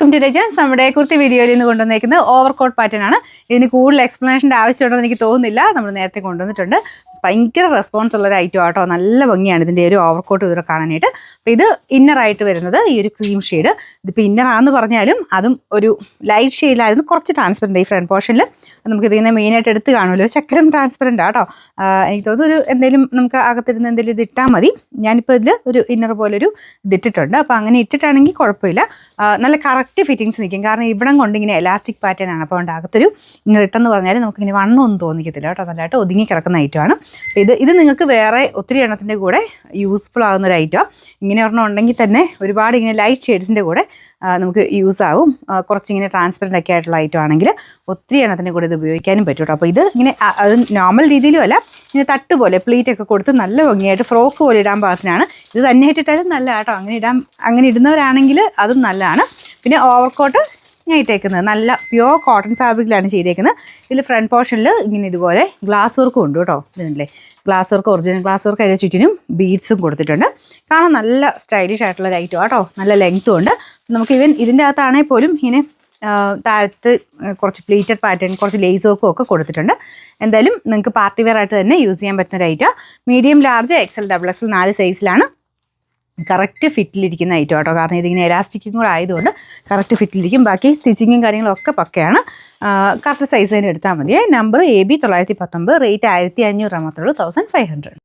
Welcome to രജൻസ്. നമ്മുടെ കുർത്തി വീഡിയോയിൽ നിന്ന് കൊണ്ടുവന്നേക്കുന്നത് ഓവർകോട്ട് പാറ്റേൺ ആണ്. ഇതിന് കൂടുതൽ എക്സ്പ്ലനേഷൻ്റെ ആവശ്യമുണ്ടെന്ന് എനിക്ക് തോന്നുന്നില്ല. നമ്മൾ നേരത്തെ കൊണ്ടുവന്നിട്ടുണ്ട്. ഭയങ്കര റെസ്പോൺസ് ഉള്ളൊരു ഐറ്റം ആട്ടോ. നല്ല ഭംഗിയാണ് ഇതിൻ്റെ ഒരു ഓവർകോട്ട് ഇതിൽ കാണാനായിട്ട്. അപ്പോൾ ഇത് ഇന്നറായിട്ട് വരുന്നത് ഈ ഒരു ക്രീം ഷെയ്ഡ്. ഇതിപ്പോൾ ഇന്നറാന്ന് പറഞ്ഞാലും അതും ഒരു ലൈറ്റ് ഷെയ്ഡിലായിരുന്നു. കുറച്ച് ട്രാൻസ്പെറൻറ്റ് ഈ ഫ്രണ്ട് പോർഷനിൽ നമുക്കിതിങ്ങനെ മെയിനായിട്ട് എടുത്ത് കാണുമല്ലോ. ശക്കരം ട്രാൻസ്പെറൻ്റ് ആട്ടോ. എനിക്ക് തോന്നുന്നു ഒരു എന്തെങ്കിലും നമുക്ക് അകത്തിരുന്ന് എന്തെങ്കിലും ഇത് ഇട്ടാൽ മതി. ഞാനിപ്പോൾ ഇതിൽ ഒരു ഇന്നർ പോലൊരു ഇതിട്ടിട്ടുണ്ട്. അപ്പോൾ അങ്ങനെ ഇട്ടിട്ടാണെങ്കിൽ കുഴപ്പമില്ല. നല്ല കറക്റ്റ് ഫിറ്റിങ്സ് നിൽക്കും. കാരണം ഇവിടം കൊണ്ട് ഇങ്ങനെ എലാസ്റ്റിക് പാറ്റേൺ ആണ്. അപ്പോൾ അതുകൊണ്ട് അകത്തൊരു ഇന്നർ ഇട്ടെന്ന് പറഞ്ഞാൽ നമുക്കിങ്ങനെ വണ്ണമൊന്നും തോന്നിക്കത്തില്ല കേട്ടോ. നല്ലതായിട്ട് ഒതുങ്ങി കിടക്കുന്ന ഐറ്റമാണ്. അപ്പോൾ ഇത് നിങ്ങൾക്ക് വേറെ ഒത്തിരി എണ്ണത്തിൻ്റെ കൂടെ യൂസ്ഫുൾ ആകുന്ന ഒരു ഐറ്റമാണ്. ഇങ്ങനെ ഒരെണ്ണം ഉണ്ടെങ്കിൽ തന്നെ ഒരുപാട് ഇങ്ങനെ ലൈറ്റ് ഷെയ്ഡ്സിൻ്റെ കൂടെ നമുക്ക് യൂസ് ആകും. കുറച്ചിങ്ങനെ ട്രാൻസ്പെറൻ്റ് ഒക്കെ ആയിട്ടുള്ള ഐറ്റം ആണെങ്കിൽ ഒത്തിരി എണ്ണത്തിൻ്റെ കൂടെ ഇത് ഉപയോഗിക്കാനും പറ്റും കേട്ടോ. അപ്പോൾ ഇത് ഇങ്ങനെ അത് നോർമൽ രീതിയിലും അല്ല, ഇങ്ങനെ തട്ട് പോലെ പ്ലീറ്റൊക്കെ കൊടുത്ത് നല്ല ഭംഗിയായിട്ട് ഫ്രോക്ക് പോലെ ഇടാൻ പാകത്തിനാണ്. ഇത് തന്നെ ഇട്ടിട്ടാലും നല്ല കേട്ടോ. അങ്ങനെ ഇടുന്നവരാണെങ്കിൽ അതും നല്ലതാണ്. പിന്നെ ഓവർകോട്ട് ഞാൻ ഇട്ടേക്കുന്നത് നല്ല പ്യുവർ കോട്ടൺ ഫാബ്രിക്കിലാണ് ചെയ്തേക്കുന്നത്. ഇതിൽ ഫ്രണ്ട് പോർഷനിൽ ഇങ്ങനെ ഇതുപോലെ ഗ്ലാസ് വർക്കും ഉണ്ട് കേട്ടോ. ഇതിനല്ലേ glass work, original glass work അതിൻ്റെ ചുറ്റിനും ബീഡ്സും കൊടുത്തിട്ടുണ്ട്. കാണാൻ നല്ല സ്റ്റൈലിഷ് ആയിട്ടുള്ള ഒരു ഐറ്റം കേട്ടോ. നല്ല ലെങ്ത്തും ഉണ്ട്. നമുക്ക് ഈവൻ ഇതിൻ്റെ അകത്താണെങ്കിൽ പോലും ഇങ്ങനെ താഴത്ത് കുറച്ച് പ്ലീറ്റഡ് പാറ്റേൺ, കുറച്ച് ലേസ് വർക്കും ഒക്കെ കൊടുത്തിട്ടുണ്ട്. എന്തായാലും നിങ്ങൾക്ക് പാർട്ടി വെയർ ആയിട്ട് തന്നെ യൂസ് ചെയ്യാൻ പറ്റുന്ന ഒരു item. Medium, large, XL, XXL 4 സൈസിലാണ് കറക്റ്റ് ഫിറ്റിലിരിക്കുന്ന ഐറ്റം കേട്ടോ. കാരണം ഇതിങ്ങനെ എലാസ്റ്റിക്കും കൂടെ ആയതുകൊണ്ട് കറക്റ്റ് ഫിറ്റിലിരിക്കും. ബാക്കി സ്റ്റിച്ചിങ്ങും കാര്യങ്ങളൊക്കെ പക്കയാണ്. കറക്റ്റ് സൈസ് തന്നെ എടുത്താൽ മതി. നമ്പർ AB 919, റേറ്റ് 1500 മാത്രമേ ഉള്ളൂ, 1500.